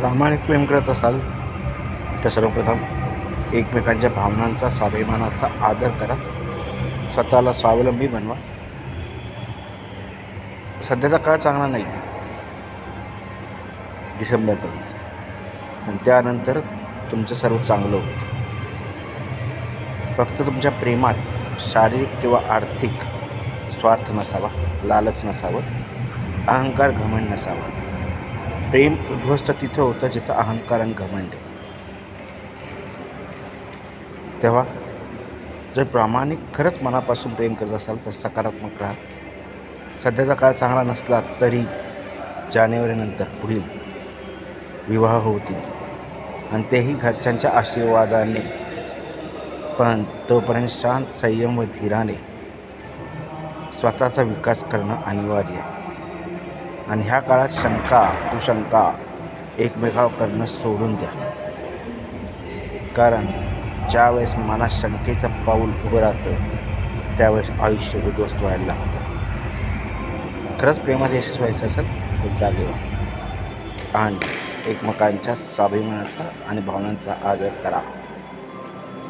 प्रामाणिक प्रेम करत असाल तर सर्वप्रथम एकमेकांच्या भावनांचा, स्वाभिमानाचा आदर करा. स्वतःला स्वावलंबी बनवा. सध्याचा काळ चांगला नाही डिसेंबरपर्यंत, पण त्यानंतर तुमचं सर्व चांगलं होईल. फक्त तुमच्या प्रेमात शारीरिक किंवा आर्थिक स्वार्थ नसावा, लालच नसावं, अहंकार, घमंड नसावा. प्रेम उद्ध्वस्त तिथं होतं जिथं अहंकार आणि घमंड आहे. तेव्हा जर प्रामाणिक खरंच मनापासून प्रेम करत असाल तर सकारात्मक राहा. सध्याचा काळ चांगला नसला तरी जानेवारीनंतर पुढील विवाह होतील आणि तेही घरच्यांच्या आशीर्वादाने. पण तोपर्यंत शांत, संयम व धीराने स्वतःचा विकास करणं अनिवार्य आहे. आणि ह्या काळात शंका, कुशंका एकमेकावर करणं सोडून द्या. कारण ज्यावेळेस मनात शंकेचं पाऊल उभं राहतं त्यावेळेस आयुष्य उद्ध्वस्त व्हायला लागतं. खरंच प्रेमात यशस्वी व्हायचं असेल तर जागे व्हा आणि एकमेकांच्या स्वाभिमानाचा आणि भावनांचा आदर करा.